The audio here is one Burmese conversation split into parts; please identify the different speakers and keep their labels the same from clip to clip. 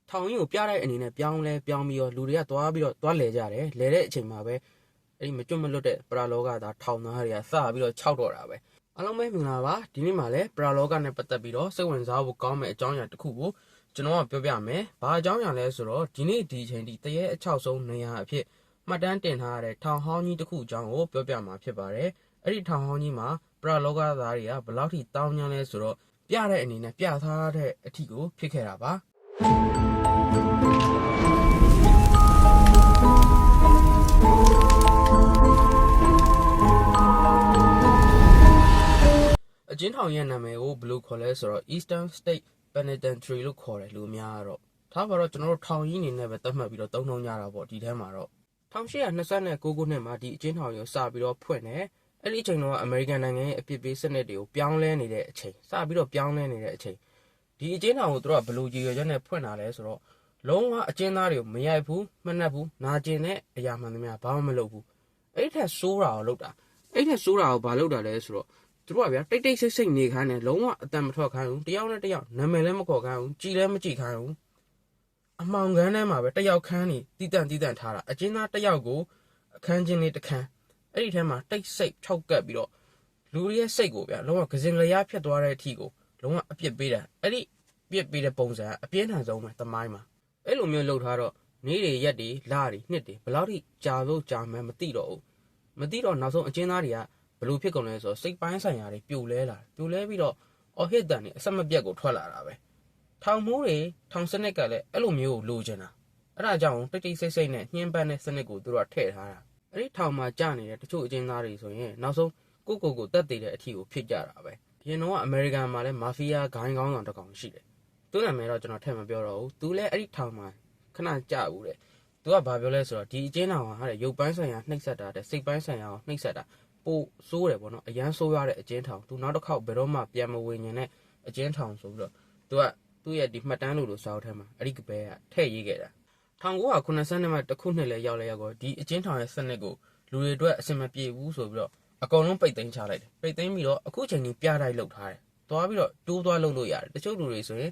Speaker 1: ထောင်ကြီးကိုပြတဲ့အနေနဲ့ပြောင်းပြီးတော့လူတွေကသွားလဲကြတယ်လဲတဲ့အချိန်မှာပဲအဲ့ဒီမကျွတ်မလွတ်တဲ့ပရာလောကသားထောင်သားတွေကစပြီးတော့ခြောက်တော့တာပဲအားလုံးပဲမင်္ဂလာပါဒီနေ့မှာလည်းပရာလောကနဲ့ပတ်သက်ပြီးတော့စိတ်ဝင်စားဖို့ကောင်းမဲ့အကြောင်းအရာတစ်ခုကိုကျွန်တော်ကပြောပြမယ်ဘာအကြောင်းအရာလဲဆိုတော့ဒီနေ့ဒီအချိန်ဒီတရေအချောက်ဆုံးနေရာအဖြစ်မှတ်တမ်းတင်ထားရတဲ့ထောင်ဟောင်းကြီးတစ်ခုအကြောင်းကိုပြောပြမှာဖြစ်ပါတယ်အဲ့ဒီထောင်ဟောင်းကြီးမှာပရာလောကသားတွေကဘယ်လောက်ထိတောင်းကျမ်းလဲဆိုတော့ပြတဲ့အနေနဲ့ပြထားတဲ့အထီကိုဖြစ်ခဲ့တာပါအကျဉ်းထောင်ရဲ့နာမည်ကိုဘယ်လိုခေါ်လဲဆိုတော့ Eastern State Penitentiary လို့ခေါ်တယ်လူအများကတော့ဒါပါတော့ကျွန်တော်တို့ထောင်ကြီးအနေနဲ့ပဲသတ်မှတ်ပြီးတော့သုံးနှုန်းကြတာပေါ့ဒီထဲမှာတော့1829ခုနှစ်မှာဒီအကျဉ်းထောင်ကိုစပြီးတော့ဖွင့်တယ်အဲ့ဒီအချိန်တော့အမေရိကန်နိုင်ငံရဲ့အပြစ်ပေးစနစ်တွေကိုပြောင်းလဲနေတဲ့အချိန်စပြီးတော့ပြောင်းလဲနေတဲ့အချိန်ဒီအကျဉ်းထောင်ကိုသူတို့ကဘယ်လိုကြည်ရွယ်ချက်နဲ့ဖွင့်တာလဲဆိုတော့လုံးဝအကျဉ်းသားတွေကိုမရိုက်ဘူးမနှက်ဘူးနာကျင်တဲ့အရာမှန်သမျှဘာမှမလုပ်ဘူးအဲ့ထက်ဆိုးတာကိုလုပ်တာအဲ့ထက်ဆိုးတာကိုဘာလုပ်တာလဲဆိုတော့သူတို့ကဗျာတိတ်ဆိတ်နေခိုင်းတယ်လုံးဝအတန်မထွက်ခိုင်းဘူးတယောက်နဲ့တယောက်နာမည်လည်းမခေါ်ခိုင်းဘူးကြည်လည်းမကြည်ခိုင်းဘူးအမှောင်ခန်းထဲမှာပဲတယောက်ခန်းနေတီးတန့်ထားတာအကျဉ်းသားတယောက်ကိုအခန်းချင်းလေးတစ်ခန်းအဲ့ဒီထဲမှာတိတ်ဆိတ်၆ကပ်ပြီးတော့လူတွေရဲ့စိတ်ကိုဗျာလုံးဝကစင်လျားဖြတ်သွားတဲ့အထိကိုလုံးဝအပြစ်ပေးတာအဲ့ဒီပြစ်ပေးတဲ့ပုံစံအပြင်းထန်ဆုံးပဲသမိုင်းမှာအဲ့လိုမျိုးလှုပ်ထားတော့နေ့တွေရက်တွေလတွေနှစ်တွေဘယ်လောက်ထိကြာလို့ကြာမှန်းမသိတော့နောက်ဆုံးအကျဉ်းသားတွေကဘလို့ဖြစ်ကုန်လဲဆိုတော့စိတ်ပိုင်းဆိုင်ရာတွေပြိုလဲပြီးတော့အော်ဟစ်တန်တွေအဆက်မပြတ်ကိုထွက်လာတာပဲထောင်မိုးတွေထောင်စနစ်ကလည်းအဲ့လိုမျိုးကိုလိုချင်တာအဲ့ဒါကြောင့်တိတ်ဆိတ်နဲ့ညှင်းပန်းတဲ့စနစ်ကိုသူတို့ကထည့်ထားတာအဲ့ဒီထောင်မှာကြာနေတဲ့တချို့အကျဉ်းသားတွေဆိုရင်နောက်ဆုံးကိုတက်သေးတဲ့အထီကိုဖြစ်ကြတာပဲဒီရင်တော့အမေရိကန်မှာလည်းမာဖီးယားဂိုင်းကောင်းဆောင်တစ်ကောင်ရှိတယ်သူ့နာမည်တော့ကျွန်တော်ထည့်မပြောတော့ဘူးသူလည်းအဲ့ဒီထောင်မှာခဏကြာဘူးတဲ့သူကဘာပြောလဲဆိုတော့ဒီအကျဉ်းထောင်ဟာတဲ့ရုပ်ပိုင်းဆိုင်ရာနှိပ်စက်တာတဲ့စိတ်ပိုင်းဆိုင်ရာကိုနှိပ်စက်တာပိုဆိုးတယ်ပေါ့နော်အရန်ဆိုးရတဲ့အကျဉ်းထောင်သူနောက်တစ်ခေါက်ဘယ်တော့မှပြန်မဝင်ញင်တဲ့အကျဉ်းထောင်ဆိုပြီးတော့သူကသူ့ရဲ့ဒီမှတ်တမ်းလို့စာအုပ်ထဲမှာအဲ့ဒီကပဲကထည့်ရေးခဲ့တာ1990မှာတစ်ခုနှစ်လဲရောက်တော့ဒီအကျဉ်းထောင်ရဲ့စနစ်ကိုလူတွေအတွက်အဆင်မပြေဘူးဆိုပြီးတော့အကုန်လုံးပိတ်သိမ်းချလိုက်တယ်ပိတ်သိမ်းပြီးတော့အခုချိန်ကြီးပြတိုက်လုပ်ထားတယ်သွားပြီးတော့တိုးသွားလုပ်လို့ရတယ်တချို့လူတွေဆိုရင်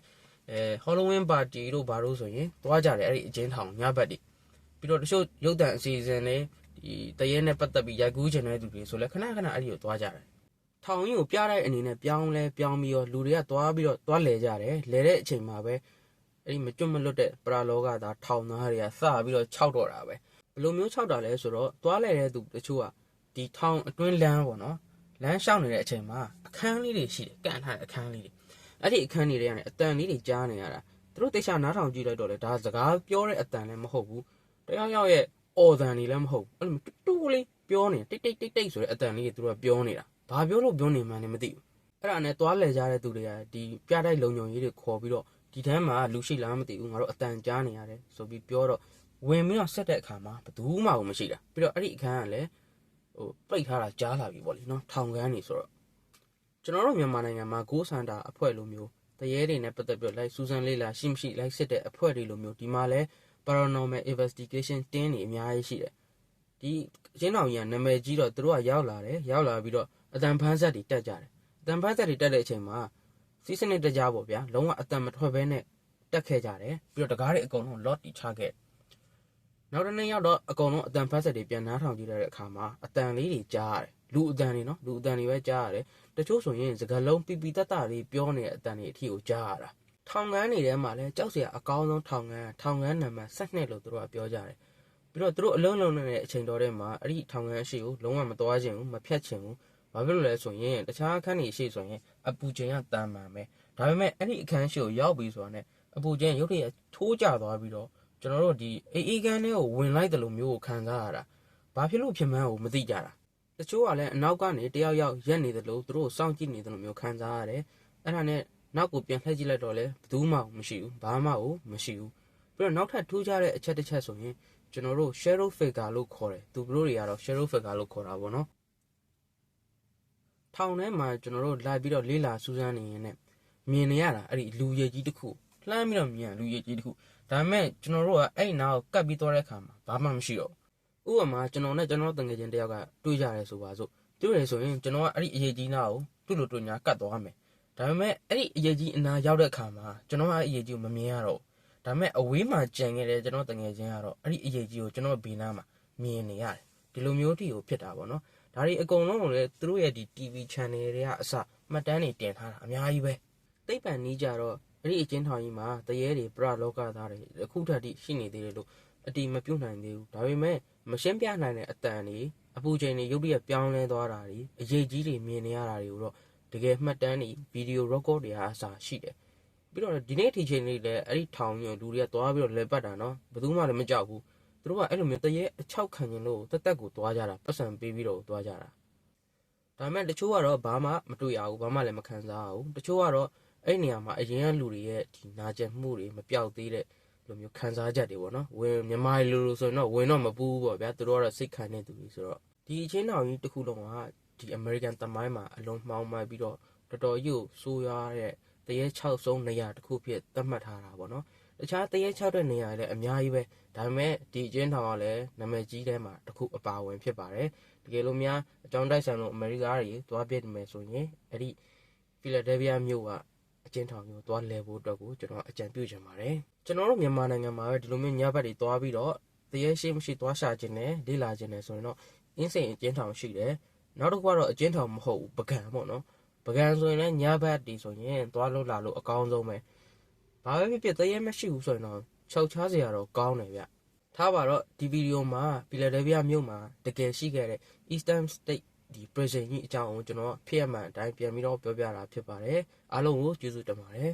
Speaker 1: Halloween party တို့ဘာလို့ဆိုရင်သွားကြတယ်အဲ့ဒီအကျဉ်းထောင်ညဘက်တွေပြီးတော့တချို့ရုပ်သံအစီအစဉ်တွေဒီတရေနဲ့ပတ်သက်ပြီးရိုက်ကူးချင်တဲ့သူတွေဆိုလဲခဏအဲ့ဒီကိုသွားကြတယ်ထောင်ကြီးကိုပြတဲ့အနေနဲ့ပြောင်းပြီးတော့လူတွေကသွားလဲကြတယ်လဲတဲ့အချိန်မှာပဲအဲ့ဒီမကျွတ်မလွတ်တဲ့ပရာလောကသားထောင်သားတွေကစပြီးတော့ခြောက်တော့တာပဲဘယ်လိုမျိုးခြောက်တာလဲဆိုတော့သွားလဲတဲ့သူတချို့ကဒီထောင်အတွင်းလမ်းပေါ့နော်လမ်းလျှောက်နေတဲ့အချိန်မှာအခန်းလေးတွေရှိတယ်ကန့်ထားတဲ့အခန်းလေးတွေအဲ့ဒီအခန်းတွေကနေအတန်လေးတွေကြားနေရတာသူတို့တိတ်ချနားထောင်ကြည့်လိုက်တော့လေဒါစကားပြောတဲ့အတန်လည်းမဟုတ်ဘူးတယောက်ရဲ့အော်တန်တွေလည်းမဟုတ်ဘူးအဲ့လိုတူးလေးပြောနေတိတ်ဆိုတဲ့အတန်လေးတွေသူတို့ကပြောနေတာဘာပြောလို့ပြောနေမှန်းလည်းမသိဘူးအဲ့ဒါနဲ့သွားလဲကြတဲ့သူတွေကဒီပြတိုက်လုံုံကြီးတွေခေါ်ပြီးတော့ဒီထဲမှာလူရှိလားမသိဘူးငါတို့အတန်ကြားနေရတယ်ဆိုပြီးပြောတော့ဝင်ပြီးတော့ဆက်တဲ့အခါမှာဘယ်သူမှမရှိတာပြီးတော့အဲ့ဒီအခန်းကလည်းပိတ်ထားတာကြားလာပြီပေါ့လေနော်ထောင်ခန်းနေဆိုတော့ကျွန်တော်တို့မြန်မာနိုင်ငံမှာကိုးစန္ဒာအဖွဲ့လိုမျိုးတရေတွေနဲ့ပတ်သက်ပြီးလိုက်စူးစမ်းလေ့လာရှိမရှိလိုက်စစ်တဲ့အဖွဲ့တွေလိုမျိုးဒီမှာလဲ paranormal investigation တင်းနေအများကြီးရှိတယ်ဒီအချင်းတော်ကြီးကနာမည်ကြီးတော့သူတို့ကရောက်လာပြီးတော့အတန်ဖန်းဆက်တွေတက်ကြတယ်အတန်ဖန်းဆက်တွေတက်တဲ့အချိန်မှာစီးစနစ်တကြပေါ့ဗျာလုံးဝအတန်မထွက်ဘဲနဲ့တက်ခဲ့ကြတယ်ပြီးတော့တကားတွေအကုန်လုံး lot တီချခဲ့နောက်တစ်နေ့ရောက်တော့အကုန်လုံးအတန်ဖန်းဆက်တွေပြန်နားထောင်ကြည့်တဲ့အခါမှာအတန်လေးတွေကြားရတယ်လူအတန်တွေပဲကြားရတယ်တချို့ဆိုရင်စကားလုံးပီပီတတ်တာလေးပြောနေတဲ့အတန်တွေအထိကိုကြားရတာထောင်ခန်းတွေထဲမှာလဲကြောက်စရာအကောင်းဆုံးထောင်ခန်းနံပါတ်12လို့သူတို့ကပြောကြတယ်ပြီးတော့သူတို့အလုံးလုံးနေတဲ့အချိန်တော်ထဲမှာအဲ့ဒီထောင်ခန်းရှိကိုလုံးဝမသွားချင်ဘူးမဖြတ်ချင်ဘူးဘာဖြစ်လို့လဲဆိုရင်တခြားအခန်းတွေရှိဆိုရင်အပူချိန်ကတန်မှန်ပဲဒါပေမဲ့အဲ့ဒီအခန်းရှိကိုရောက်ပြီးဆိုတာနဲ့အပူချိန်ရုပ်တရက်ထိုးကျသွားပြီးတော့ကျွန်တော်တို့ဒီအေးခန်းထဲကိုဝင်လိုက်တယ်လို့မျိုးကိုခံစားရတာဘာဖြစ်လို့ဖြစ်မှန်းကိုမသိကြတာတချို့ကလည်းအနောက်ကနေတယောက်ရက်နေတယ်လို့သူတို့စောင့်ကြည့်နေတယ်လို့မျိုးခံစားရတယ်အဲ့ဒါနဲ့နောက်ကိုပြန်လှည့်ကြည့်လိုက်တော့လဲဘယ်သူမှမရှိဘူးဘာမှမရှိဘူးပြီးတော့နောက်ထပ်ထူးခြားတဲ့အချက်တစ်ချက်ဆိုရင်ကျွန်တော်တို့ shadow figure လို့ခေါ်တယ်သူတို့တွေကတော့ shadow figure လို့ခေါ်တာပေါ့နော်ထောင်ထဲမှာကျွန်တော်တို့လိုက်ပြီးတော့လေးလာစူးစမ်းနေရင်ねမြင်နေရတာအဲ့ဒီလူရည်ကြီးတစ်ခုလှမ်းပြီးတော့မြင်လူရည်ကြီးတစ်ခုဒါပေမဲ့ကျွန်တော်တို့ကအဲ့နာကိုကတ်ပြီးသွားတဲ့အခါမှာဘာမှမရှိတော့ဘူးဥပမာကျွန်တော်နဲ့ကျွန်တော်တငယ်ချင်းတယောက်ကတွေ့ကြရဲဆိုပါစို့တွေ့ရဆိုရင်ကျွန်တော်ကအဲ့ဒီအရေးကြီးနာကိုတူညာကတ်သွားမယ်ဒါပေမဲ့အဲ့ဒီအရေးကြီးအနာရောက်တဲ့အခါမှာကျွန်တော်ကအဲ့အရေးကြီးကိုမမြင်ရတော့ ဒါပေမဲ့အဝေးမှာကြံခဲ့တဲ့ကျွန်တော်တငယ်ချင်းကတော့အဲ့ဒီအရေးကြီးကိုကျွန်တော်ဘေးနားမှာမြင်နေရတယ်ဒီလိုမျိုးတိကိုဖြစ်တာပေါ့နော်ဒါတွေအကုန်လုံးကိုလည်းသူတို့ရဲ့ဒီ TV channel တွေကအစမှတ်တမ်းတွေတင်ထားတာအများကြီးပဲသိပ္ပံနည်းကြတော့အဲ့ဒီအကျဉ်းထောင်ကြီးမှာတရေတွေပရလောကသားတွေအခုထက်ထိရှိနေသေးတယ်လို့အတိမပြုတ်နိုင်သေးဘူးဒါပေမဲ့မရှင်းပြနိုင်တဲ့အတန်တွေအပူချိန်တွေရုပ်တရက်ပြောင်းလဲသွားတာတွေအရေးကြီးတွေမြင်နေရတာတွေကိုတော့တကယ်မှတ်တမ်းတွေဗီဒီယို record တွေအားအစားရှိတယ်ပြီးတော့ဒီနေ့ထီချိန်လေးလည်းအဲ့ဒီထောင်ကြီးကိုလူတွေကသွားပြီးတော့လဲပတ်တာနော်ဘယ်သူမှလည်းမကြောက်ဘူးသူတို့ကအဲ့လိုမျိုးတရေအချောက်ခံရင်လို့တက်တက်ကိုသွားကြတာပတ်စံပေးပြီးတော့သွားကြတာဒါပေမဲ့တချို့ကတော့ဘာမှမတွေ့ရဘူးဘာမှလည်းမခံစားရဘူးတချို့ကတော့အဲ့နေရာမှာအရင်ကလူတွေရဲ့ဒီနာကျင်မှုတွေမပြောက်သေးတဲ့လိုမျိုးခံစားချက်တွေပေါ့နော်ဝင်မြန်မာလူလိုဆိုရင်တော့ဝင်တော့မပူးဘူးပေါ့ဗျာသူတို့ကတော့စိတ်ခံနေသူတွေဆိုတော့ဒီအချင်းတော်ကြီးတစ်ခုလုံးကဒီ American သမိုင်းမှာအလုံးမှောင်မှပြီးတော့တော်တော်ကြီးကိုဆိုးရွားတဲ့တရေ6ဆုံးနေရာတစ်ခုဖြစ်သတ်မှတ်ထားတာပေါ့နော်တခြားတရေ6တဲ့နေရာလည်းအများကြီးပဲဒါပေမဲ့ဒီအချင်းတော်ကလည်းနာမည်ကြီးတဲ့မှာတစ်ခုအပါဝင်ဖြစ်ပါတယ်တကယ်လို့များအကြောင်းတိုက်ဆိုင်လို့အမေရိကတွေသွားပြစ်မယ်ဆိုရင်အဲ့ဒီဖီလာဒဲလ်ဖီးယားမြို့ကအချင်းထောင်မျိုးသွားလဲဖို့အတွက်ကိုကျွန်တော်အကြံပြုချင်ပါတယ်ကျွန်တော်တို့မြန်မာနိုင်ငံမှာပဲဒီလိုမျိုးညဘက်တွေသွားပြီးတော့တရေရှိမရှိသွားရှာခြင်းနဲ့လေ့လာခြင်းနဲ့ဆိုရင်တော့အင်းစိန်အချင်းထောင်ရှိတယ်နောက်တစ်ခုကတော့အချင်းထောင်မဟုတ်ဘူးပကံပေါ့နော်ပကံဆိုရင်လည်းညဘက်တီဆိုရင်သွားလို့လာလို့အကောင်းဆုံးပဲဘာပဲဖြစ်ဖြစ်တရေမရှိဘူးဆိုရင်တော့ခြောက်ချားစရာတော့ကောင်းတယ်ဗျထားပါတော့ဒီဗီဒီယိုမှာဖီလာဒဲလ်ဖီးယားမြို့မှာတကယ်ရှိခဲ့တဲ့ Eastern State ဒီ prison ကြီးအကြောင်းကိုကျွန်တော်ဖြစ်ရမှန်အတိုင်းပြန်ပြီးတော့ပြောပြတာဖြစ်ပါတယ်အားလုံးကိုကျေးဇူးတင်ပါတယ်